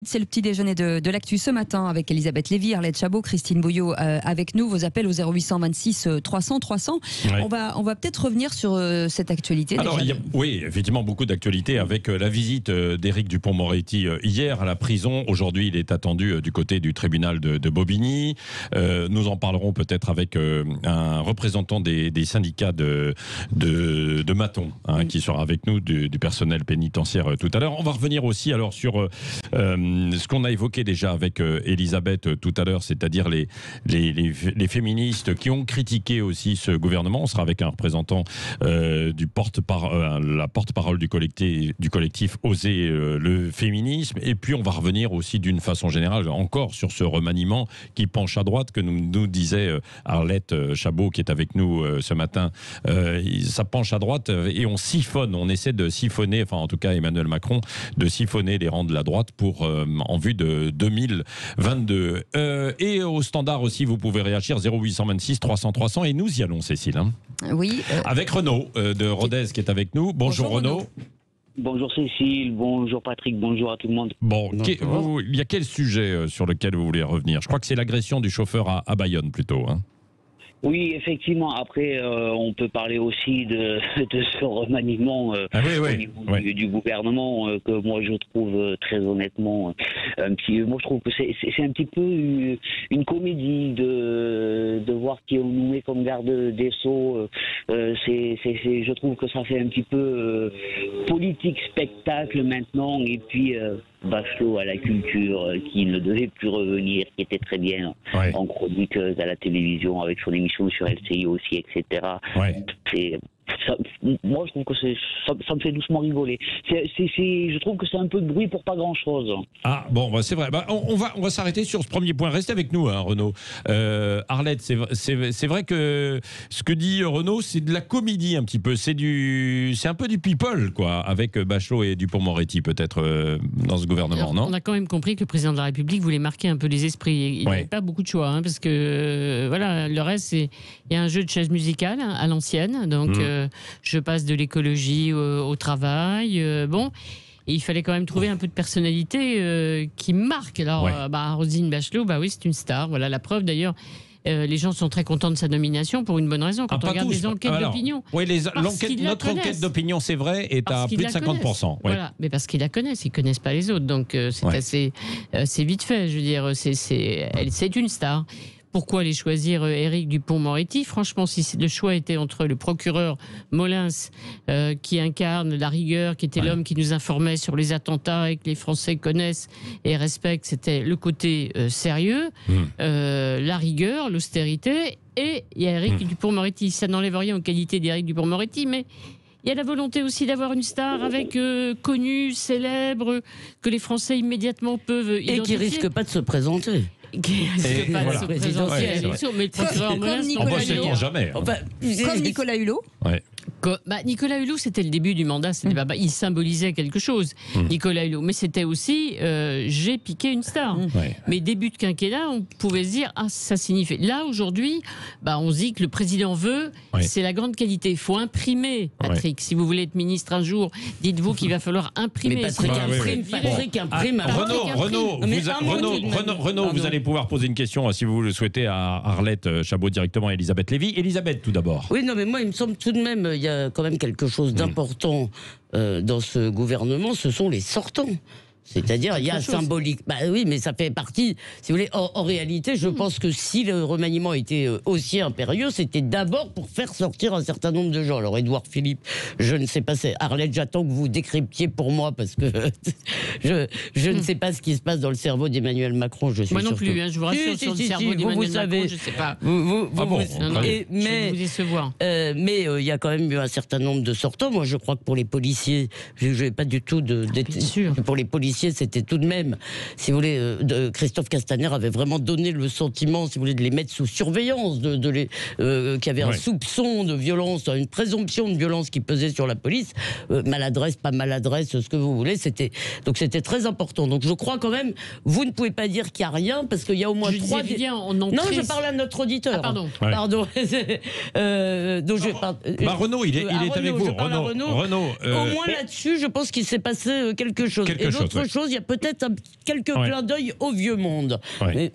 C'est le petit déjeuner de l'actu ce matin avec Elisabeth Lévy, Arlette Chabot, Christine Bouillot avec nous. Vos appels au 0826 300 300. Ouais. On va peut-être revenir sur cette actualité. Alors, oui, effectivement, beaucoup d'actualités avec la visite d'Éric Dupond-Moretti hier à la prison. Aujourd'hui, il est attendu du côté du tribunal de Bobigny. Nous en parlerons peut-être avec un représentant des syndicats de Maton, qui sera avec nous, du personnel pénitentiaire tout à l'heure. On va revenir aussi alors sur ce qu'on a évoqué déjà avec Elisabeth tout à l'heure, c'est-à-dire les féministes qui ont critiqué aussi ce gouvernement. On sera avec un représentant la porte-parole du collectif Oser le féminisme. Et puis on va revenir aussi d'une façon générale encore sur ce remaniement qui penche à droite que nous disait Arlette Chabot qui est avec nous ce matin. Ça penche à droite et on essaie de siphonner, enfin en tout cas Emmanuel Macron, de siphonner les rangs de la droite pour en vue de 2022. Et au standard aussi, vous pouvez réagir 0826 300 300 et nous y allons, Cécile. Oui. Avec Renaud de Rodez qui est avec nous. Bonjour Renaud. Bonjour Cécile, bonjour Patrick, bonjour à tout le monde. Bon, il y a quel sujet sur lequel vous voulez revenir? Je crois que c'est l'agression du chauffeur à Bayonne plutôt. Oui, effectivement. Après, on peut parler aussi de ce remaniement au niveau du gouvernement que moi je trouve très honnêtement moi je trouve que c'est un petit peu une comédie de voir qui on nous met comme garde des Sceaux. Je trouve que ça fait un petit peu politique spectacle maintenant et puis Bachelot à la culture qui ne devait plus revenir, qui était très bien en chronique à la télévision avec son émission sur LCI aussi, etc. Moi, je trouve que ça me fait doucement rigoler. Je trouve que c'est un peu de bruit pour pas grand-chose. Ah bon, c'est vrai. On va s'arrêter sur ce premier point. Restez avec nous, Renaud. Arlette, c'est vrai que ce que dit Renaud, c'est de la comédie un petit peu. C'est un peu du people, quoi, avec Bachelot et Dupond-Moretti, peut-être, dans ce gouvernement, alors, non? On a quand même compris que le président de la République voulait marquer un peu les esprits. Il n'avait pas beaucoup de choix, parce que voilà, le reste, il y a un jeu de chaises musicales à l'ancienne, donc je passe de l'écologie au travail. Et il fallait quand même trouver un peu de personnalité qui marque. Alors, Roselyne Bachelot, oui, c'est une star. Voilà la preuve d'ailleurs. Les gens sont très contents de sa nomination pour une bonne raison. Quand on regarde les enquêtes d'opinion. Oui, notre enquête d'opinion, c'est vrai, est à plus de 50%. Voilà, mais parce qu'ils la connaissent, ils ne connaissent pas les autres. Donc c'est assez vite fait. Je veux dire, c'est une star. Pourquoi aller choisir Éric Dupond-Moretti? Franchement, si le choix était entre le procureur Molins, qui incarne la rigueur, qui était l'homme qui nous informait sur les attentats et que les Français connaissent et respectent, c'était le côté sérieux, la rigueur, l'austérité, et il y a Éric Dupond-Moretti. Ça n'enlève rien aux qualités d'Éric Dupond-Moretti, mais il y a la volonté aussi d'avoir une star avec connue, célèbre, que les Français immédiatement peuvent identifier. Et qui risque pas de se présenter. Qui risque pas de se présenter à l'élection, mais le procureur Molins, comme Nicolas Hulot. Nicolas Hulot, c'était le début du mandat. Il symbolisait quelque chose, Nicolas Hulot. Mais c'était aussi j'ai piqué une star. Mais début de quinquennat, on pouvait se dire ça signifie. Là aujourd'hui, on se dit que le président veut, c'est la grande qualité. Il faut imprimer, Patrick. Si vous voulez être ministre un jour, dites-vous qu'il va falloir imprimer. Mais Patrick imprime. Renaud, vous allez pouvoir poser une question si vous le souhaitez à Arlette Chabot directement, et Elisabeth Lévy. Elisabeth, tout d'abord. Oui, non, mais moi, il me semble tout de même, il y a quand même quelque chose d'important dans ce gouvernement, ce sont les sortants. C'est-à-dire, il y a symbolique. Oui, mais ça fait partie, si vous voulez. En réalité, je pense que si le remaniement était aussi impérieux, c'était d'abord pour faire sortir un certain nombre de gens. Alors, Édouard Philippe, je ne sais pas, Arlette, j'attends que vous décryptiez pour moi, parce que je ne sais pas ce qui se passe dans le cerveau d'Emmanuel Macron. Moi non plus, je vous rassure, sur le cerveau d'Emmanuel Macron, je ne sais pas. Mais vous décevoir. Mais il y a quand même eu un certain nombre de sortants. Moi, je crois que pour les policiers, je n'ai pas du tout pour les policiers, c'était tout de même, si vous voulez, Christophe Castaner avait vraiment donné le sentiment, si vous voulez, de les mettre sous surveillance, qu'il y avait un soupçon de violence, une présomption de violence qui pesait sur la police, maladresse, pas maladresse, ce que vous voulez, donc c'était très important. Donc je crois quand même, vous ne pouvez pas dire qu'il n'y a rien, parce qu'il y a au moins trois... Non, je parle à notre auditeur. Pardon. Renaud, il est avec vous. Renaud. Au moins là-dessus, je pense qu'il s'est passé quelque chose. autre chose, il y a peut-être quelques clins d'œil au vieux monde. Mais,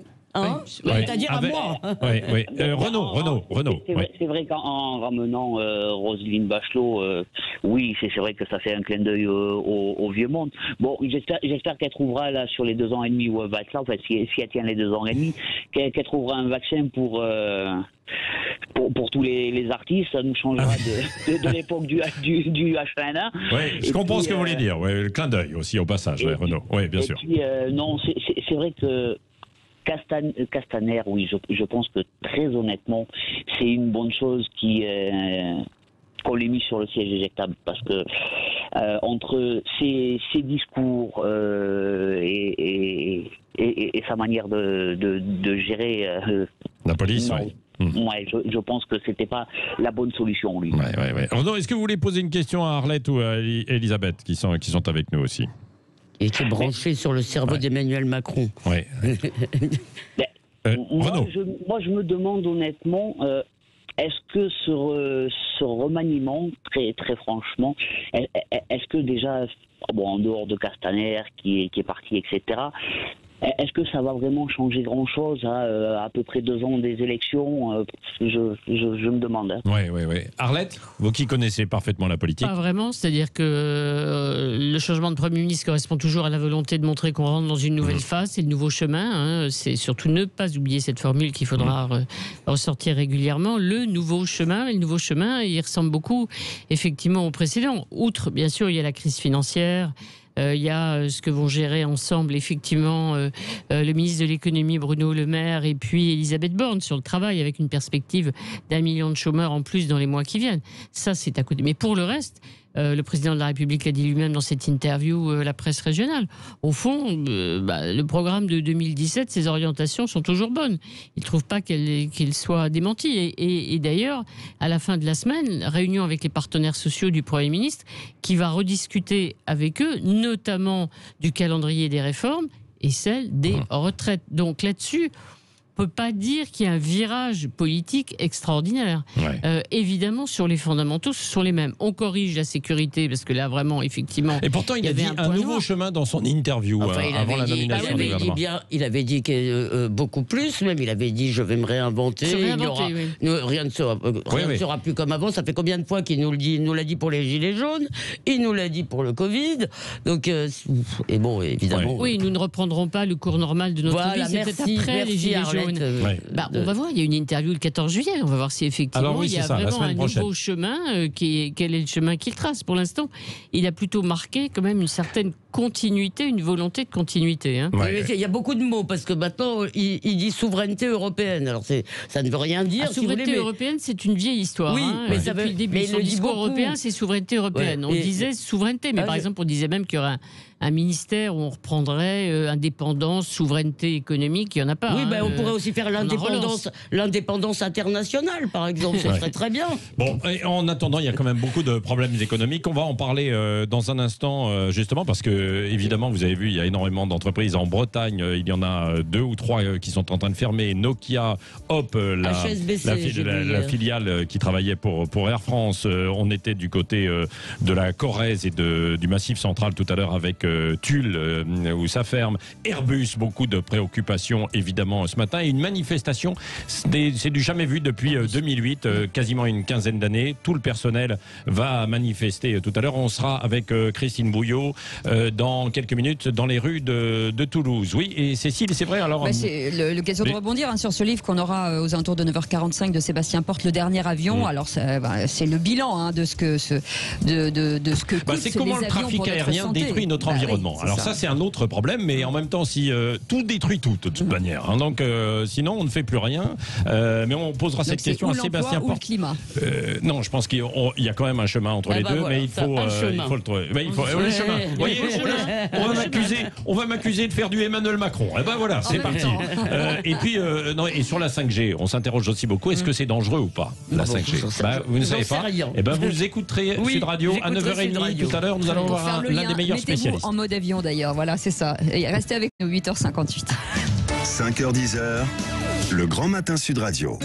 c'est-à-dire à moi. Renaud. C'est vrai qu'en ramenant Roselyne Bachelot, oui, c'est vrai que ça fait un clin d'œil au vieux monde. Bon, j'espère qu'elle trouvera là sur les 2 ans et demi où elle va être là, en fait, si elle tient les 2 ans et demi, qu'elle trouvera un vaccin pour tous les artistes. Ça nous changera de l'époque du H1N1. Oui, je comprends ce que vous voulez dire. Le clin d'œil aussi au passage, Renaud. Oui, bien sûr. Puis, non, c'est vrai que Castaner, oui, je pense que très honnêtement, c'est une bonne chose qu'on l'ait mis sur le siège éjectable, parce que entre ses discours et sa manière de gérer la police, ouais, je pense que c'était pas la bonne solution, lui. Ouais. Renaud, est-ce que vous voulez poser une question à Arlette ou à Elisabeth qui sont avec nous aussi? Et qui est branché sur le cerveau d'Emmanuel Macron. Oui. Moi, je me demande honnêtement, est-ce que ce remaniement, très, très franchement, est-ce que déjà, en dehors de Castaner qui est parti, etc., est-ce que ça va vraiment changer grand-chose à peu près 2 ans des élections? Je me demande. Oui. Arlette, vous qui connaissez parfaitement la politique. Pas vraiment, c'est-à-dire que le changement de Premier ministre correspond toujours à la volonté de montrer qu'on rentre dans une nouvelle phase, c'est le nouveau chemin. C'est surtout ne pas oublier cette formule qu'il faudra ressortir régulièrement. Le nouveau chemin, il ressemble beaucoup effectivement au précédent. Outre, bien sûr, il y a la crise financière. Il y a ce que vont gérer ensemble effectivement le ministre de l'économie Bruno Le Maire et puis Elisabeth Borne sur le travail, avec une perspective d'1 million de chômeurs en plus dans les mois qui viennent. Ça, c'est à côté. Mais pour le reste, le président de la République l'a dit lui-même dans cette interview à la presse régionale. Au fond, le programme de 2017, ses orientations sont toujours bonnes. Il ne trouve pas qu'il soit démenti. Et d'ailleurs, à la fin de la semaine, réunion avec les partenaires sociaux du Premier ministre, qui va rediscuter avec eux, notamment du calendrier des réformes et celle des retraites. Donc là-dessus, on ne peut pas dire qu'il y a un virage politique extraordinaire. Évidemment, sur les fondamentaux, ce sont les mêmes. On corrige la sécurité, parce que là, vraiment, effectivement... Et pourtant, il a dit un nouveau chemin dans son interview avant la nomination du gouvernement. Il avait dit beaucoup plus, même. Il avait dit, je vais me réinventer. Rien ne sera plus comme avant. Ça fait combien de fois qu'il nous le dit? Il nous l'a dit pour les Gilets jaunes. Il nous l'a dit pour le Covid. Donc, et bon, évidemment... Oui, nous ne reprendrons pas le cours normal de notre vie. C'était après les Gilets jaunes. On va voir, il y a une interview le 14 juillet, on va voir si effectivement il y a vraiment un nouveau chemin, quel est le chemin qu'il trace. Pour l'instant, il a plutôt marqué quand même une certaine continuité, une volonté de continuité. Il y a beaucoup de mots, parce que maintenant, il dit souveraineté européenne. Alors ça ne veut rien dire. Souveraineté européenne, c'est une vieille histoire. Oui, mais ça depuis le début. Son discours européen, c'est souveraineté européenne. On disait souveraineté, mais par exemple, on disait même qu'il y aurait un ministère où on reprendrait indépendance, souveraineté économique. Il n'y en a pas. Oui, on pourrait aussi faire l'indépendance internationale, par exemple. Ce serait très bien. Bon, et en attendant, il y a quand même beaucoup de problèmes économiques. On va en parler dans un instant, justement, parce que, évidemment, vous avez vu, il y a énormément d'entreprises. En Bretagne, il y en a 2 ou 3 qui sont en train de fermer. Nokia, Hop, la filiale qui travaillait pour Air France. On était du côté de la Corrèze et du Massif central tout à l'heure avec Tulle, où ça ferme. Airbus, beaucoup de préoccupations, évidemment, ce matin. Et une manifestation, c'est du jamais vu depuis 2008, quasiment une quinzaine d'années. Tout le personnel va manifester tout à l'heure. On sera avec Christine Bouillot dans quelques minutes dans les rues de Toulouse. Oui, et Cécile, c'est vrai alors... c'est l'occasion de rebondir sur ce livre qu'on aura aux alentours de 9h45 de Sébastien Porte, Le Dernier Avion. Alors c'est le bilan de ce que coûte c'est comment le trafic aérien détruit notre environnement. Alors ça c'est un autre problème, mais en même temps si tout détruit tout de toute manière. Donc sinon on ne fait plus rien. Mais on posera cette question à Sébastien Porte. Ou le climat. Non, je pense qu'il y a quand même un chemin entre les deux, mais il faut le trouver. Le chemin. Vous voyez, on va m'accuser de faire du Emmanuel Macron. Et ben voilà, c'est parti. Et puis et sur la 5G, on s'interroge aussi beaucoup. Est-ce que c'est dangereux ou pas la 5G? Vous ne savez pas. Et ben vous écouterez Sud Radio à 9h30 tout à l'heure. Nous allons voir l'un des meilleurs spécialistes. En mode avion d'ailleurs, voilà, c'est ça. Et restez avec nous, 8h58. 5h10, le Grand Matin Sud Radio.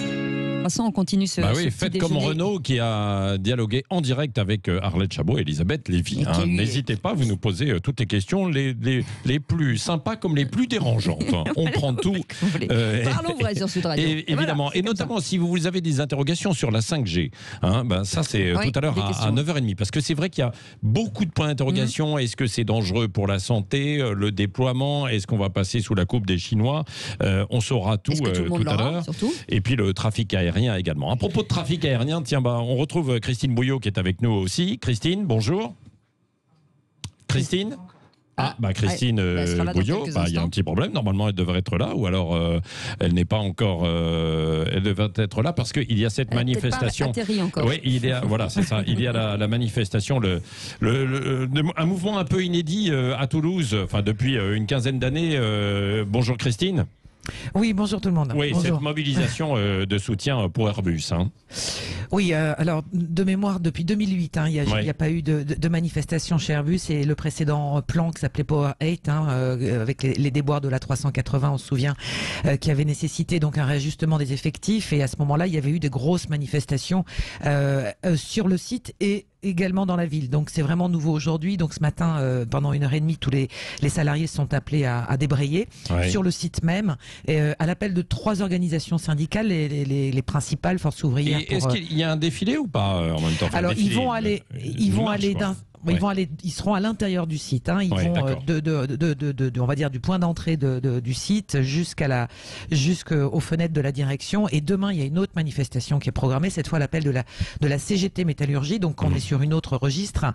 300, on continue ce petit faites déjeuner. comme Renaud qui a dialogué en direct avec Arlette Chabot et Elisabeth Lévy. N'hésitez pas, vous nous posez toutes les questions, les plus sympas comme les plus dérangeantes. On prend tout. Parlons vrai sur Sud Radio. Évidemment, voilà, et notamment si vous avez des interrogations sur la 5G, ça c'est tout à l'heure à 9h30, parce que c'est vrai qu'il y a beaucoup de points d'interrogation. Est-ce que c'est dangereux pour la santé, le déploiement, est-ce qu'on va passer sous la coupe des Chinois? On saura tout, tout à l'heure. Et puis le trafic aérien également. À propos de trafic aérien, tiens, on retrouve Christine Bouillot qui est avec nous aussi. Christine, bonjour. Christine? Christine Bouillot, il y a un petit problème. Normalement, elle devrait être là, ou alors elle n'est pas encore. Elle devrait être là parce qu'il y a cette manifestation. Pas atterri encore. Oui, voilà, c'est ça. Il y a la manifestation, un mouvement un peu inédit à Toulouse, depuis une quinzaine d'années. Bonjour Christine. Oui, bonjour tout le monde. Oui, bonjour. Cette mobilisation de soutien pour Airbus. Oui, alors de mémoire, depuis 2008, il n'y a pas eu de manifestation chez Airbus, et le précédent plan qui s'appelait Power 8, avec les déboires de la 380, on se souvient, qui avait nécessité donc un réajustement des effectifs, et à ce moment-là, il y avait eu des grosses manifestations sur le site et également dans la ville. Donc c'est vraiment nouveau aujourd'hui. Donc ce matin, pendant 1h30, tous les salariés sont appelés à débrayer sur le site même, à l'appel de 3 organisations syndicales, les principales forces ouvrières. Est-ce qu'il y a un défilé ou pas en même temps? Alors ils vont aller ils seront à l'intérieur du site. Ils vont on va dire du point d'entrée du site jusqu'aux fenêtres de la direction. Et demain, il y a une autre manifestation qui est programmée, cette fois à l'appel de la CGT Métallurgie. Donc on est sur une autre registre,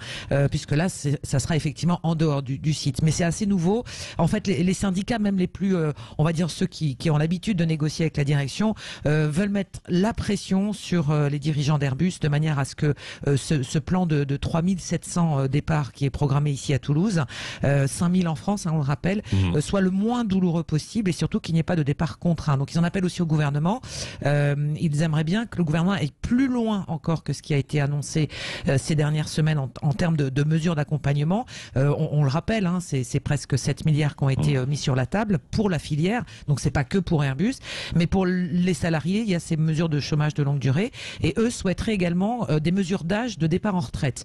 puisque là, ça sera effectivement en dehors du site. Mais c'est assez nouveau. En fait, les syndicats, même les plus, on va dire ceux qui ont l'habitude de négocier avec la direction, veulent mettre la pression sur les dirigeants d'Airbus de manière à ce que ce plan de 3700 départs qui est programmé ici à Toulouse, 5000 en France, on le rappelle, soit le moins douloureux possible, et surtout qu'il n'y ait pas de départ contraint. Donc ils en appellent aussi au gouvernement. Ils aimeraient bien que le gouvernement aille plus loin encore que ce qui a été annoncé ces dernières semaines en termes de mesures d'accompagnement. On le rappelle, c'est presque 7 milliards qui ont été mis sur la table pour la filière. Donc c'est pas que pour Airbus, mais pour les salariés, il y a ces mesures de chômage de longue durée, et eux souhaiteraient également des mesures d'âge de départ en retraite.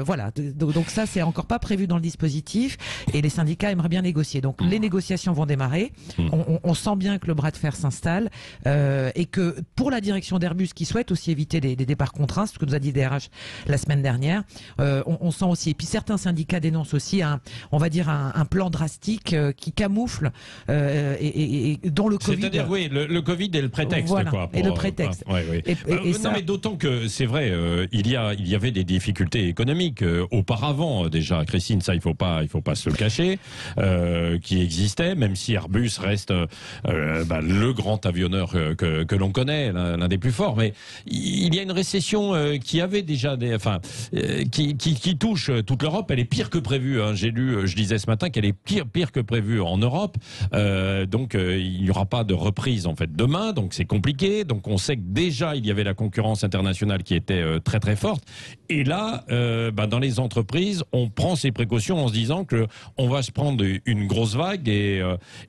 Voilà, donc ça c'est encore pas prévu dans le dispositif, et les syndicats aimeraient bien négocier. Donc les négociations vont démarrer. On sent bien que le bras de fer s'installe, et que pour la direction d'Airbus, qui souhaite aussi éviter des départs contraints, ce que nous a dit DRH la semaine dernière, on sent aussi. Et puis certains syndicats dénoncent aussi un plan drastique qui camoufle et dont le Covid. C'est-à-dire le Covid est le prétexte. Voilà, et le prétexte. Non, mais d'autant que c'est vrai, il y avait des difficultés économiques auparavant déjà, Christine, ça il faut pas se le cacher, qui existaient, même si Airbus reste le grand avionneur que l'on connaît, l'un des plus forts. Mais il y a une récession qui avait déjà qui touche toute l'Europe. Elle est pire que prévu. Je disais ce matin qu'elle est pire que prévu en Europe. Donc il n'y aura pas de reprise en fait demain. Donc c'est compliqué. Donc on sait que déjà il y avait la concurrence internationale qui était très très forte. Et là, dans les entreprises, on prend ses précautions en se disant que on va se prendre une grosse vague et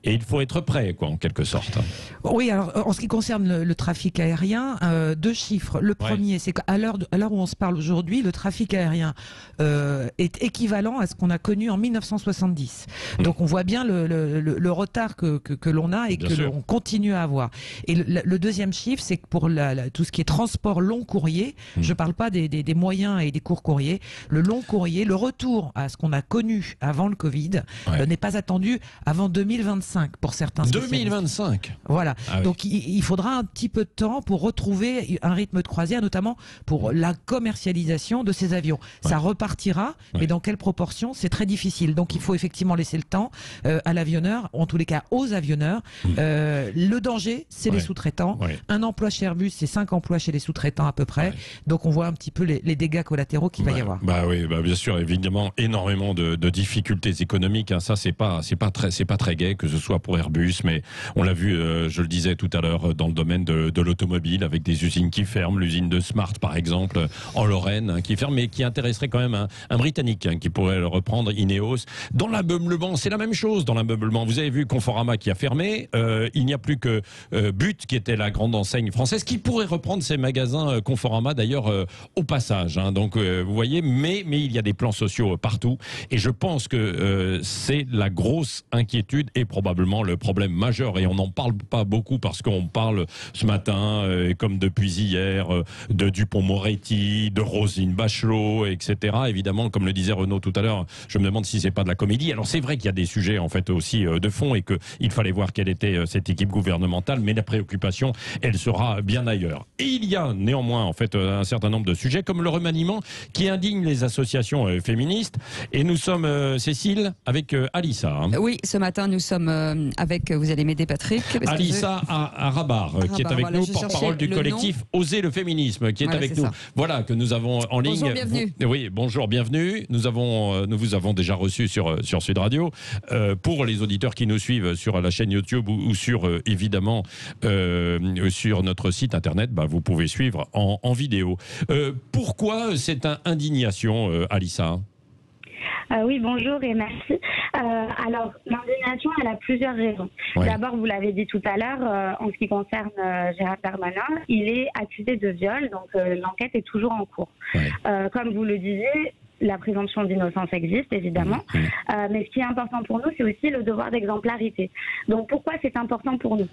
il faut être prêt, en quelque sorte. Oui, alors en ce qui concerne le trafic aérien, 2 chiffres. Le premier, c'est qu'à l'heure où on se parle aujourd'hui, le trafic aérien est équivalent à ce qu'on a connu en 1970. Donc on voit bien le retard que l'on a et que l'on continue à avoir. Et le deuxième chiffre, c'est que pour tout ce qui est transport long courrier, je ne parle pas des moyens et des courts courriers, le long courrier, le retour à ce qu'on a connu avant le Covid n'est pas attendu avant 2025 pour certains spécialistes. 2025. Voilà. Donc il faudra un petit peu de temps pour retrouver un rythme de croisière, notamment pour la commercialisation de ces avions. Ça repartira, mais dans quelle proportion, c'est très difficile. Donc il faut effectivement laisser le temps à l'avionneur, en tous les cas aux avionneurs. Le danger, c'est les sous-traitants. Un emploi chez Airbus, c'est 5 emplois chez les sous-traitants à peu près. Donc on voit un petit peu les dégâts collatéraux qu'il va y avoir. oui, bien sûr, évidemment, énormément de difficultés économiques. Hein. Ça, c'est pas très gai, que ce soit pour Airbus, mais on l'a vu, je le disais tout à l'heure, dans le domaine de l'automobile, avec des usines qui ferment, l'usine de Smart, par exemple, en Lorraine, hein, qui ferme, mais qui intéresserait quand même un Britannique, hein, qui pourrait le reprendre, Ineos. Dans l'ameublement, c'est la même chose. Dans l'ameublement, vous avez vu Conforama qui a fermé. Il n'y a plus que But, qui était la grande enseigne française, qui pourrait reprendre ses magasins Conforama, d'ailleurs, au passage. Hein. Donc, vous voyez, mais il y a des plans sociaux partout. Et je pense que c'est la grosse inquiétude et probablement le problème majeur. Et on n'en parle pas beaucoup parce qu'on parle ce matin, comme depuis hier, de Dupond-Moretti, de Roselyne Bachelot, etc. Évidemment, comme le disait Renaud tout à l'heure, je me demande si c'est pas de la comédie. Alors c'est vrai qu'il y a des sujets en fait aussi de fond et qu'il fallait voir quelle était cette équipe gouvernementale, mais la préoccupation, elle sera bien ailleurs. Et il y a néanmoins en fait un certain nombre de sujets comme le remaniement qui indigne les associations féministes. Et nous sommes, Cécile, avec Alissa. Hein. Oui, ce matin nous sommes avec, vous allez m'aider Patrick. Alissa à Rabar, qui est avec nous, porte-parole du collectif Oser le féminisme, qui est avec nous. Voilà, que nous avons en ligne. Bonjour, bienvenue. Oui, bonjour, bienvenue. Nous vous avons déjà reçu sur Sud Radio. Pour les auditeurs qui nous suivent sur la chaîne YouTube ou sur, évidemment, sur notre site internet, vous pouvez suivre en vidéo. Pourquoi cette indignation, Alissa ? Oui, bonjour et merci. Alors, l'indignation, elle a plusieurs raisons. Ouais. D'abord, vous l'avez dit tout à l'heure, en ce qui concerne Gérald Darmanin, il est accusé de viol, donc l'enquête est toujours en cours. Ouais. Comme vous le disiez, la présomption d'innocence existe, évidemment. Mais ce qui est important pour nous, c'est aussi le devoir d'exemplarité. Donc, pourquoi c'est important pour nous ?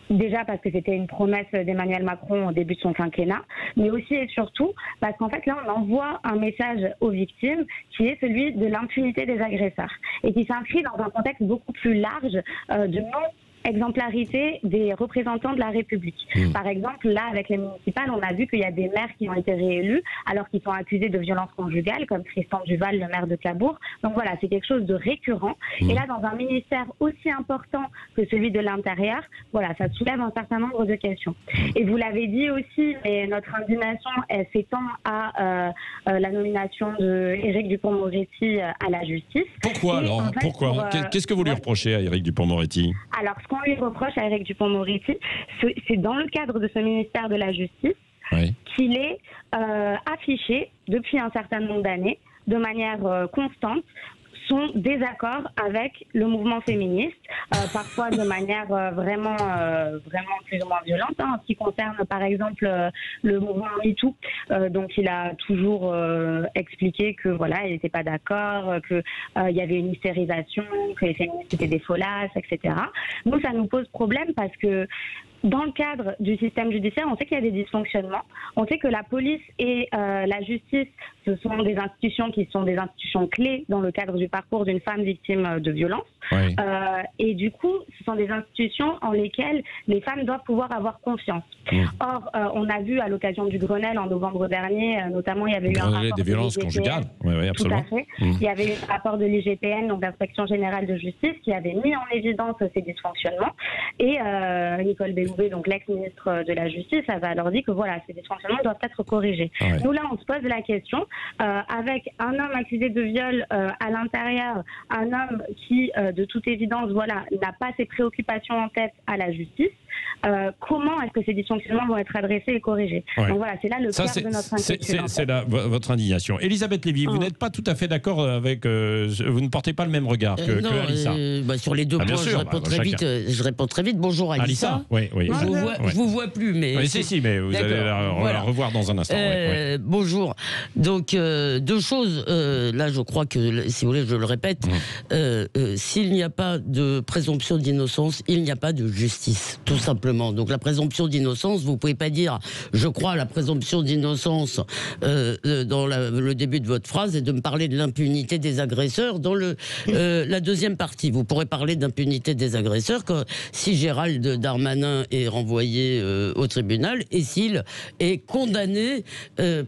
Déjà parce que c'était une promesse d'Emmanuel Macron au début de son quinquennat, mais aussi et surtout parce qu'en fait là on envoie un message aux victimes qui est celui de l'impunité des agresseurs et qui s'inscrit dans un contexte beaucoup plus large de non-exemplarité des représentants de la République. Par exemple, là, avec les municipales, on a vu qu'il y a des maires qui ont été réélus alors qu'ils sont accusés de violences conjugales, comme Tristan Duval, le maire de Cabourg. Donc voilà, c'est quelque chose de récurrent. Et là, dans un ministère aussi important que celui de l'Intérieur, voilà, ça soulève un certain nombre de questions. Et vous l'avez dit aussi, mais notre indignation, elle s'étend à la nomination d'Éric Dupond-Moretti à la justice. Pourquoi alors ? En fait, pourquoi Qu'est-ce que vous lui reprochez à Éric Dupond-Moretti ? Alors, ce qu'on lui reproche à Éric Dupond-Moretti, c'est dans le cadre de ce ministère de la Justice qu'il est affiché depuis un certain nombre d'années, de manière constante, son désaccord avec le mouvement féministe, parfois de manière vraiment plus ou moins violente. Hein, en ce qui concerne par exemple le mouvement MeToo, donc il a toujours expliqué que voilà, il n'était pas d'accord, que il y avait une hystérisation, que les féministes étaient des folasses, etc. Nous, ça nous pose problème parce que dans le cadre du système judiciaire, on sait qu'il y a des dysfonctionnements. On sait que la police et la justice, ce sont des institutions qui sont des institutions clés dans le cadre du parcours d'une femme victime de violence. Oui. Et du coup, ce sont des institutions en lesquelles les femmes doivent pouvoir avoir confiance. Or, on a vu à l'occasion du Grenelle en novembre dernier, notamment il y avait eu un rapport des violences conjugales. Oui, absolument. Tout à fait. Il y avait eu un rapport de l'IGPN, donc l'Inspection Générale de Justice, qui avait mis en évidence ces dysfonctionnements. Et Nicole Belloubet, donc l'ex-ministre de la Justice, avait alors dit que voilà, ces dysfonctionnements doivent être corrigés. Nous là, on se pose la question, avec un homme accusé de viol à l'intérieur, un homme qui, de toute évidence, voilà, n'a pas ses préoccupations en tête à la justice, comment est-ce que ces dysfonctionnements vont être adressés et corrigés? Donc voilà, c'est là le cœur de notre inquiétude. C'est là votre indignation. Elisabeth Lévy, vous n'êtes pas tout à fait d'accord avec... vous ne portez pas le même regard que Alissa. Sur les deux points, je réponds très vite. Bonjour Alissa. Oui. Je vous vois plus, mais... mais vous allez la revoir dans un instant. Bonjour. Donc, deux choses. Là, je crois que, si vous voulez, je le répète, s'il n'y a pas de présomption d'innocence, il n'y a pas de justice, tout simplement. Donc, la présomption d'innocence, vous ne pouvez pas dire, je crois à la présomption d'innocence dans le début de votre phrase et de me parler de l'impunité des agresseurs dans la deuxième partie. Vous pourrez parler d'impunité des agresseurs si Gérald Darmanin est renvoyé au tribunal et s'il est condamné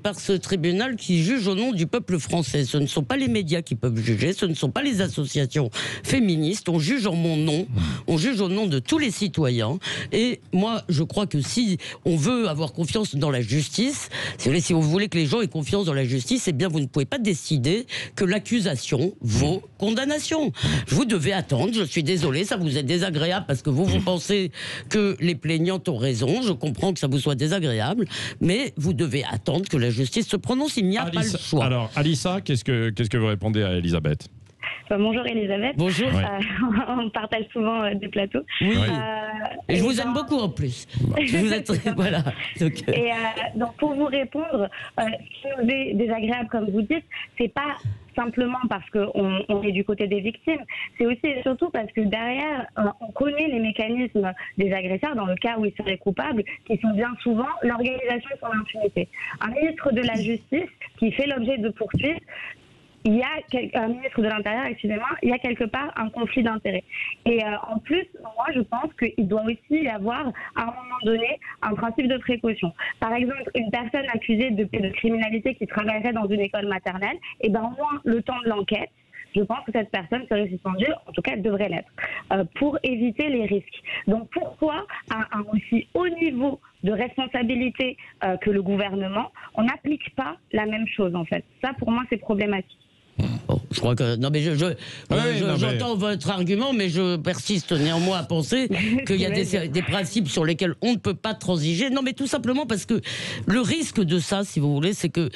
par ce tribunal qui juge au nom du peuple français. Ce ne sont pas les médias qui peuvent juger, ce ne sont pas les associations féministes. On juge en mon nom, on juge au nom de tous les citoyens Et moi, je crois que si on veut avoir confiance dans la justice, si vous voulez que les gens aient confiance dans la justice, eh bien, vous ne pouvez pas décider que l'accusation vaut condamnation. Vous devez attendre. Je suis désolé, ça vous est désagréable parce que vous pensez que les plaignantes ont raison. Je comprends que ça vous soit désagréable, mais vous devez attendre que la justice se prononce. Il n'y a pas le choix. Alors, Alissa, qu'est-ce que vous répondez à Elisabeth? Bonjour Elisabeth. Bonjour. On partage souvent des plateaux. Oui. Et je vous aime beaucoup en plus. Voilà. Donc pour vous répondre, ce qui nous est désagréable, comme vous dites, c'est pas simplement parce qu'on est du côté des victimes, c'est aussi et surtout parce que derrière, on connaît les mécanismes des agresseurs dans le cas où ils seraient coupables, qui sont bien souvent l'organisation de son impunité. Un ministre de la Justice qui fait l'objet de poursuites, il y a un ministre de l'Intérieur, excusez-moi, il y a quelque part un conflit d'intérêts. Et en plus, moi, je pense qu'il doit aussi y avoir, à un moment donné, un principe de précaution. Par exemple, une personne accusée de criminalité qui travaillerait dans une école maternelle, et ben au moins le temps de l'enquête, je pense que cette personne serait suspendue, en tout cas elle devrait l'être, pour éviter les risques. Donc pourquoi, à un aussi haut niveau de responsabilité que le gouvernement, on n'applique pas la même chose en fait? Ça, pour moi, c'est problématique. Bon, je crois que non mais j'entends votre argument, mais je persiste néanmoins à penser qu'il y a des principes sur lesquels on ne peut pas transiger. Non, mais tout simplement parce que le risque de ça, si vous voulez, c'est que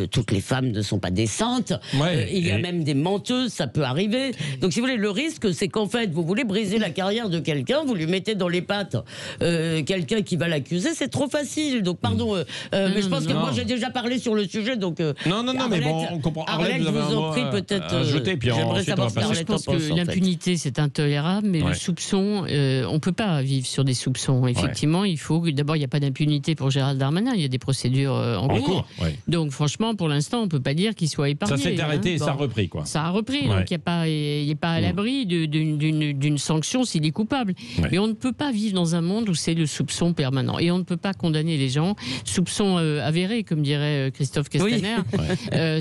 toutes les femmes ne sont pas décentes. Il y a même des menteuses, ça peut arriver. Donc, si vous voulez, le risque, c'est qu'en fait, vous voulez briser la carrière de quelqu'un, vous lui mettez dans les pattes quelqu'un qui va l'accuser, c'est trop facile. Donc, pardon, mais je pense que moi j'ai déjà parlé sur le sujet. Donc, non, mais bon, on comprend. Je vous en prie, peut-être. J'aimerais savoir ce je pense que l'impunité, c'est intolérable, mais le soupçon, on ne peut pas vivre sur des soupçons. Effectivement, il faut. D'abord, il n'y a pas d'impunité pour Gérald Darmanin, il y a des procédures en cours. Donc, franchement, pour l'instant, on ne peut pas dire qu'il soit épargné. Ça s'est arrêté et ça a repris, quoi. Ça a repris, donc il n'est pas à l'abri d'une sanction s'il est coupable. Mais on ne peut pas vivre dans un monde où c'est le soupçon permanent. Et on ne peut pas condamner les gens. Soupçon avéré, comme dirait Christophe Castaner.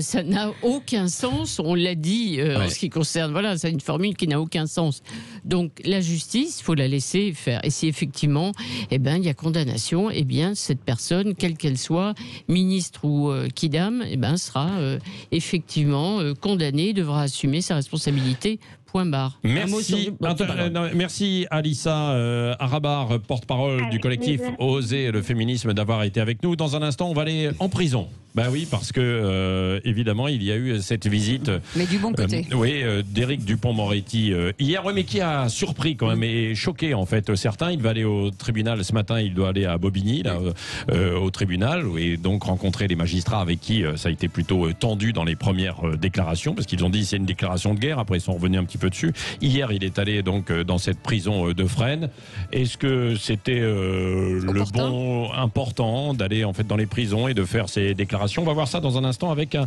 Ça n'a aucun sens, on l'a dit en ce qui concerne, voilà, c'est une formule qui n'a aucun sens. Donc la justice, il faut la laisser faire. Et si effectivement, il y a condamnation, cette personne, quelle qu'elle soit, ministre ou quidam, sera effectivement condamnée, devra assumer sa responsabilité. Point barre. Merci Alissa Arabar, porte-parole du collectif Oser le féminisme, d'avoir été avec nous. Dans un instant, on va aller en prison. Ben oui, parce que évidemment, il y a eu cette visite. Mais du bon côté. D'Éric Dupond-Moretti hier, mais qui a surpris quand même et choqué en fait certains. Il va aller au tribunal ce matin. Il doit aller à Bobigny, là, au tribunal, et donc rencontrer les magistrats avec qui ça a été plutôt tendu dans les premières déclarations, parce qu'ils ont dit c'est une déclaration de guerre. Après, ils sont revenus un petit peu dessus. Hier, il est allé donc dans cette prison de Fresnes. Est-ce que c'était important d'aller en fait dans les prisons et de faire ces déclarations? On va voir ça dans un instant avec un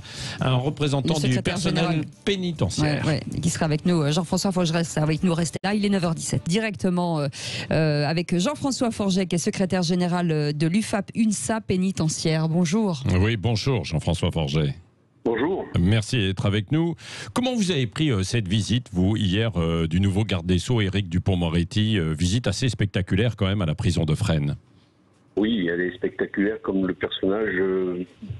représentant du personnel pénitentiaire. Qui sera avec nous. Jean-François Forget avec nous. Restez là, il est 9h17. Directement avec Jean-François Forget, qui est secrétaire général de l'UFAP-UNSA pénitentiaire. Bonjour. Oui, bonjour Jean-François Forget. Bonjour. Merci d'être avec nous. Comment vous avez pris cette visite, vous, hier, du nouveau garde des Sceaux, Éric Dupond-Moretti, visite assez spectaculaire quand même à la prison de Fresnes? Oui, elle est spectaculaire comme le personnage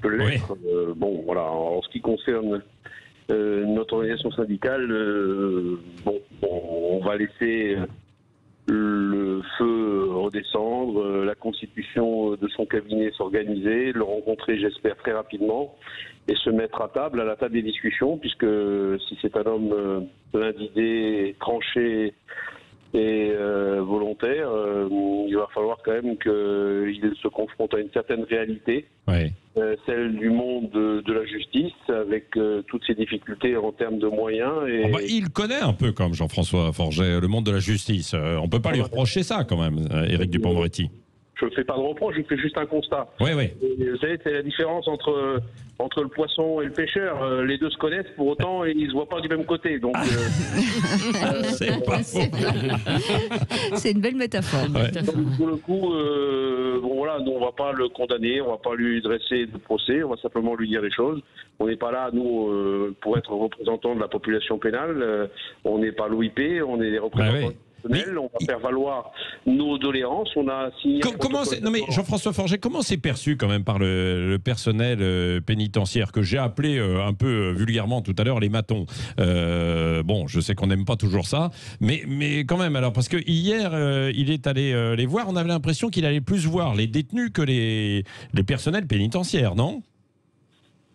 peut l'être. Bon, voilà, en ce qui concerne notre organisation syndicale, on va laisser le feu redescendre, la constitution de son cabinet s'organiser, le rencontrer, j'espère, très rapidement, et se mettre à la table des discussions, puisque si c'est un homme plein d'idées, tranché et volontaire, il va falloir quand même qu'il se confronte à une certaine réalité, celle du monde de la justice, avec toutes ses difficultés en termes de moyens. Il connaît un peu, comme Jean-François Forget, le monde de la justice. On ne peut pas lui reprocher ça quand même, Éric Dupond-Moretti. Je ne fais pas de reproche, je fais juste un constat. Oui. Vous savez, c'est la différence entre le poisson et le pêcheur. Les deux se connaissent, pour autant, et ils ne se voient pas du même côté. Donc, c'est pas faux. C'est une belle métaphore. Donc, pour le coup, nous, on ne va pas le condamner, on ne va pas lui dresser de procès, on va simplement lui dire les choses. On n'est pas là, nous, pour être représentants de la population pénale. On n'est pas l'OIP, on est les représentants personnel, on va faire valoir nos doléances. On a signé. Non mais Jean-François Forget, comment c'est perçu quand même par le personnel pénitentiaire que j'ai appelé un peu vulgairement tout à l'heure les matons. Bon, je sais qu'on n'aime pas toujours ça, mais quand même. Alors parce que hier, il est allé les voir. On avait l'impression qu'il allait plus voir les détenus que les personnels pénitentiaires, non ?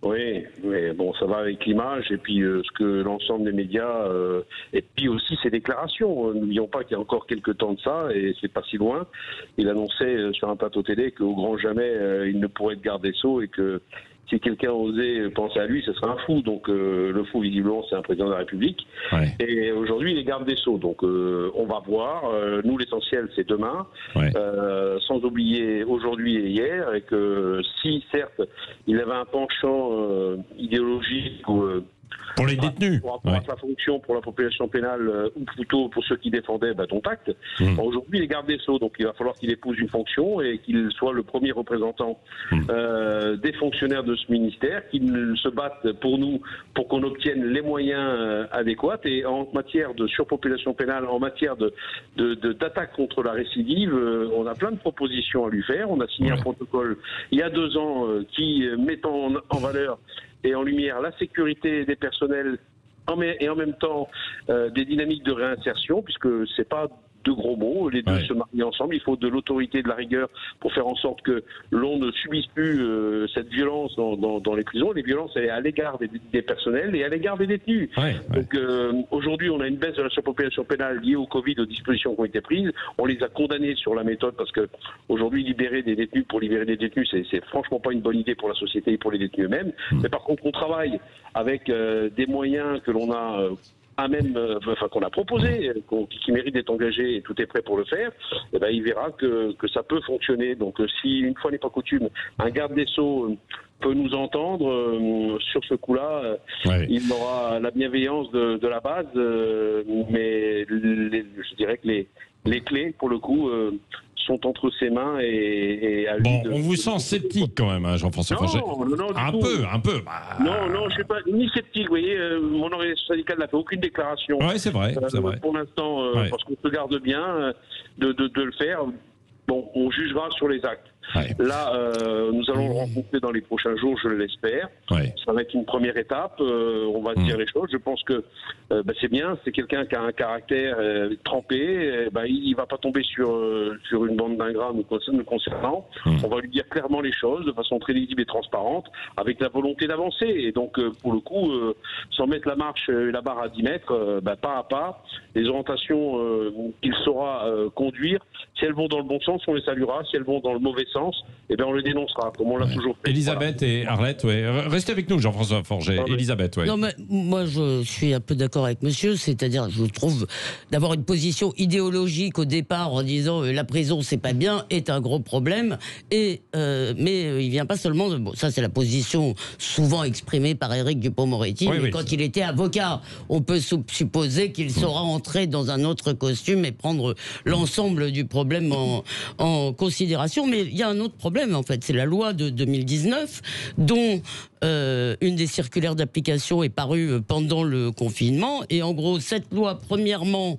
Oui, mais bon, ça va avec l'image et puis ce que l'ensemble des médias et puis aussi ses déclarations. N'oublions pas qu'il y a encore quelques temps de ça et c'est pas si loin. Il annonçait sur un plateau télé qu'au grand jamais il ne pourrait être garde des Sceaux et que si quelqu'un osait penser à lui, ce serait un fou. Donc le fou, visiblement, c'est un président de la République. Ouais. Et aujourd'hui, il est garde des Sceaux. Donc on va voir. Nous, l'essentiel, c'est demain. Ouais. Sans oublier aujourd'hui et hier. Et que si, certes, il avait un penchant idéologique ou... pour les détenus, pour rapport à sa fonction pour la population pénale ou plutôt pour ceux qui défendaient dont acte. Aujourd'hui, il est garde des Sceaux, donc il va falloir qu'il épouse une fonction et qu'il soit le premier représentant des fonctionnaires de ce ministère, qu'il se batte pour nous pour qu'on obtienne les moyens adéquats. Et en matière de surpopulation pénale, en matière d'attaque contre la récidive, on a plein de propositions à lui faire. On a signé un protocole il y a 2 ans qui met en valeur et en lumière la sécurité des personnels et en même temps des dynamiques de réinsertion, puisque c'est pas de gros mots, les deux se marient ensemble. Il faut de l'autorité et de la rigueur pour faire en sorte que l'on ne subisse plus cette violence dans les prisons. Les violences, elle est à l'égard des personnels et à l'égard des détenus. Donc aujourd'hui, on a une baisse de la surpopulation pénale liée au Covid, aux dispositions qui ont été prises. On les a condamnés sur la méthode parce que aujourd'hui, libérer des détenus pour libérer des détenus, c'est franchement pas une bonne idée pour la société et pour les détenus eux-mêmes. Mais par contre, on travaille avec des moyens que l'on a qu'on a proposé, qui mérite d'être engagé et tout est prêt pour le faire, et il verra que ça peut fonctionner. Donc si, une fois n'est pas coutume, un garde des Sceaux peut nous entendre sur ce coup-là, il aura la bienveillance de la base, mais je dirais que les clés, pour le coup, sont entre ses mains et à lui. Bon, on vous sent sceptique quand même, hein, Jean-François Forget. Non, un peu. Non, je ne suis pas ni sceptique. Vous voyez, mon organisation syndicale n'a fait aucune déclaration. Oui, c'est vrai. Pour l'instant, parce qu'on se garde bien de le faire. Bon, on jugera sur les actes. Là, nous allons le rencontrer dans les prochains jours, je l'espère. Ça va être une première étape. On va dire les choses. Je pense que c'est bien. C'est quelqu'un qui a un caractère trempé. Il va pas tomber sur une bande d'ingrats nous concernant. On va lui dire clairement les choses de façon très lisible et transparente, avec la volonté d'avancer. Et donc, pour le coup, sans mettre la marche et la barre à 10 mètres, pas à pas, les orientations qu'il saura conduire, si elles vont dans le bon sens, on les saluera. Si elles vont dans le mauvais sens, on le dénoncera, comme on l'a toujours fait. Elisabeth et Arlette, restez avec nous, Jean-François Forget. Elisabeth, Non, mais moi, je suis un peu d'accord avec monsieur, c'est-à-dire, je trouve, d'avoir une position idéologique au départ en disant la prison, c'est pas bien, est un gros problème, mais il vient pas seulement de... Bon, ça, c'est la position souvent exprimée par Éric Dupond-Moretti, mais quand il était avocat, on peut supposer qu'il saura entrer dans un autre costume et prendre l'ensemble du problème en considération, mais il y a un autre problème, en fait, c'est la loi de 2019, dont une des circulaires d'application est parue pendant le confinement. Et en gros, cette loi, premièrement,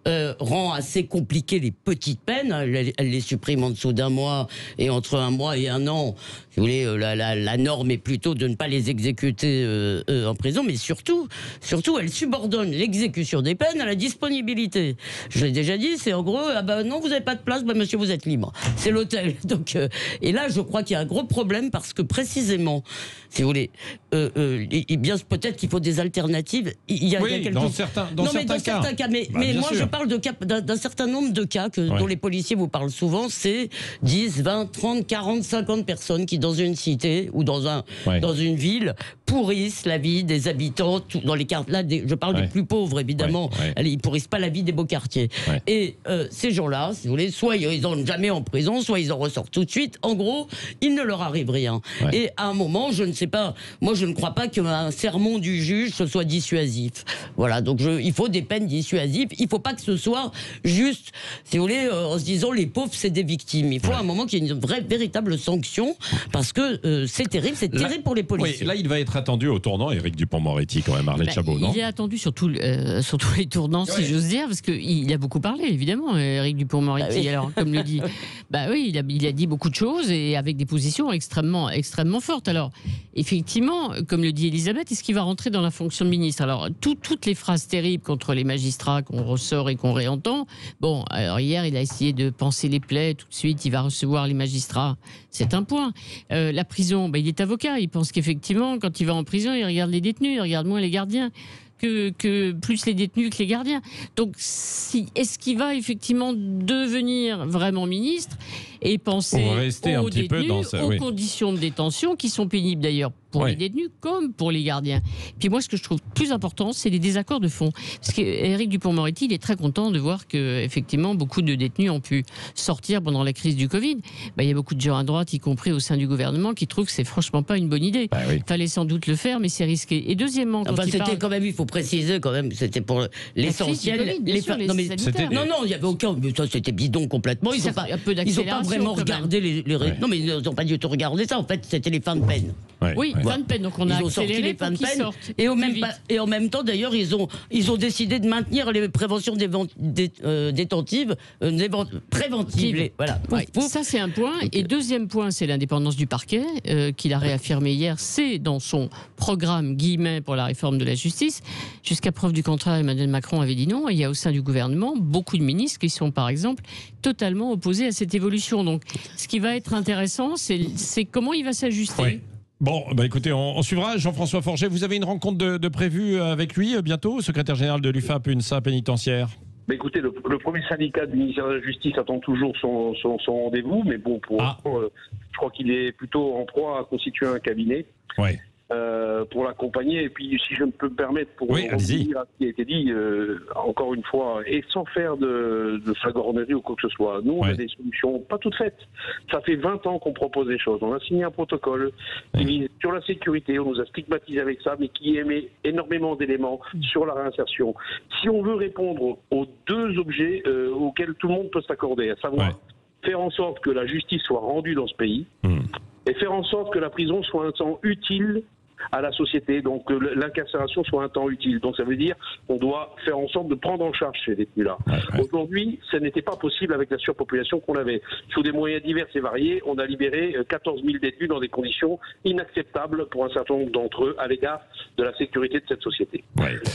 rend assez compliqué les petites peines. Elle les supprime en dessous d'1 mois et entre 1 mois et 1 an. Si vous voulez, la norme est plutôt de ne pas les exécuter en prison, mais surtout, elle subordonne l'exécution des peines à la disponibilité. Je l'ai déjà dit, c'est en gros, non, vous n'avez pas de place, monsieur, vous êtes libre. C'est l'hôtel. Donc, et là, je crois qu'il y a un gros problème parce que précisément, si vous voulez, bien peut-être qu'il faut des alternatives. Il y a quelques... dans certains cas. Mais moi, je parle d'un certain nombre de cas dont les policiers vous parlent souvent. C'est 10, 20, 30, 40, 50 personnes qui, dans une cité ou dans une ville, pourrissent la vie des habitants. Dans les quartiers, là, je parle des plus pauvres, évidemment. Ils pourrissent pas la vie des beaux quartiers. Et ces gens-là, si vous voulez, soit ils n'ont jamais en prison, soit ils en ressortent tout de suite. En gros, il ne leur arrive rien. Et à un moment, je ne sais pas, moi je ne crois pas qu'un sermon du juge ce soit dissuasif. Voilà, donc il faut des peines dissuasives. Il ne faut pas que ce soit juste, si vous voulez, en se disant les pauvres c'est des victimes. Il faut à un moment qu'il y ait une véritable sanction, parce que c'est terrible pour les policiers. Oui, là, il va être attendu au tournant, Éric Dupond-Moretti, quand même, Arlette Chabot, non? Il est attendu sur tous les tournants, si j'ose dire, parce qu'il a beaucoup parlé, évidemment, Éric Dupond-Moretti. Oui. Alors, comme le dit, il a dit beaucoup de choses et avec des positions extrêmement fortes. Alors, effectivement, comme le dit Elisabeth, est-ce qu'il va rentrer dans la fonction de ministre? Alors, toutes les phrases terribles contre les magistrats qu'on ressort et qu'on réentend. Bon, alors hier, il a essayé de panser les plaies. Tout de suite, il va recevoir les magistrats. C'est un point. La prison, il est avocat. Il pense qu'effectivement, quand il va en prison, il regarde les détenus, il regarde moins les gardiens. Que plus les détenus que les gardiens. Donc, est-ce qu'il va effectivement devenir vraiment ministre et penser aux détenus, aux conditions de détention qui sont pénibles d'ailleurs pour les détenus comme pour les gardiens. Puis moi, ce que je trouve plus important, c'est les désaccords de fond. Parce qu'Éric Dupond-Moretti, il est très content de voir que effectivement beaucoup de détenus ont pu sortir pendant la crise du Covid. Il y a beaucoup de gens à droite, y compris au sein du gouvernement, qui trouvent que c'est franchement pas une bonne idée. Il fallait sans doute le faire, mais c'est risqué. Et deuxièmement, quand même, il faut préciser quand même, c'était pour l'essentiel. Non, il y avait aucun. Mais ça, c'était bidon complètement. Ils n'ont pas vraiment regardé les. Non, mais ils n'ont pas du tout regardé ça. En fait, c'était les fins de peine. Fin de peine. Donc on a accéléré les fins de peine. Et en même temps, d'ailleurs, ils ont décidé de maintenir les préventions détentives, préventives. Voilà. Ça, c'est un point. Et deuxième point, c'est l'indépendance du parquet, qu'il a réaffirmé hier. C'est dans son programme guillemets pour la réforme de la justice. Jusqu'à preuve du contraire, Emmanuel Macron avait dit non. Et il y a au sein du gouvernement beaucoup de ministres qui sont, par exemple, totalement opposés à cette évolution. Donc, ce qui va être intéressant, c'est comment il va s'ajuster. Bon, écoutez, on suivra. Jean-François Forget, vous avez une rencontre de prévue avec lui bientôt, secrétaire général de l'UFAP, UNSA pénitentiaire? Écoutez, le premier syndicat du ministère de la Justice attend toujours son rendez-vous, mais bon, je crois qu'il est plutôt en proie à constituer un cabinet. Pour l'accompagner. Et puis, si je peux me permettre, pour revenir à ce qui a été dit, encore une fois, et sans faire de flagornerie ou quoi que ce soit, nous, on a des solutions pas toutes faites. Ça fait 20 ans qu'on propose des choses. On a signé un protocole qui vise sur la sécurité, on nous a stigmatisé avec ça, mais qui émet énormément d'éléments sur la réinsertion. Si on veut répondre aux deux objets auxquels tout le monde peut s'accorder, à savoir faire en sorte que la justice soit rendue dans ce pays, et faire en sorte que la prison soit un temps utile à la société, donc que l'incarcération soit un temps utile. Donc ça veut dire qu'on doit faire en sorte de prendre en charge ces détenus-là. Aujourd'hui, ça n'était pas possible avec la surpopulation qu'on avait. Sous des moyens divers et variés, on a libéré 14 000 détenus dans des conditions inacceptables pour un certain nombre d'entre eux à l'égard de la sécurité de cette société.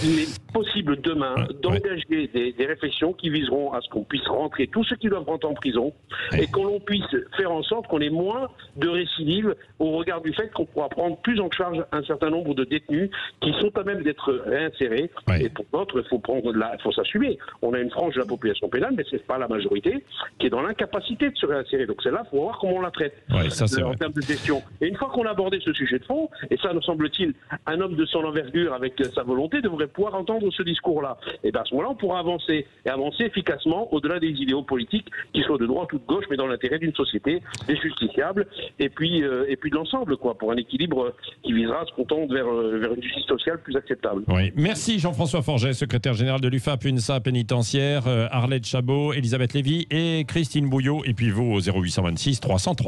Il est possible demain d'engager des réflexions qui viseront à ce qu'on puisse rentrer tous ceux qui doivent rentrer en prison et qu'on puisse faire en sorte qu'on ait moins de récidives au regard du fait qu'on pourra prendre plus en charge un certain nombre de détenus qui sont à même d'être réinsérés. Et pour d'autres, il faut s'assumer. On a une frange de la population pénale, mais ce n'est pas la majorité, qui est dans l'incapacité de se réinsérer. Donc c'est là, il faut voir comment on la traite en termes de gestion. Et une fois qu'on a abordé ce sujet de fond, et ça nous semble-t-il, un homme de son envergure avec sa volonté devrait pouvoir entendre ce discours-là. Et bien à ce moment-là, on pourra avancer, et avancer efficacement au-delà des idéaux politiques, qui soient de droite ou de gauche, mais dans l'intérêt d'une société, des justiciables, et puis de l'ensemble, pour un équilibre qui visera à se contendre vers une justice sociale plus acceptable. Merci Jean-François Forget, secrétaire général de l'UFAP, UNSA pénitentiaire, Arlette Chabot, Elisabeth Lévy et Christine Bouillot, et puis vous au 0826 300 300.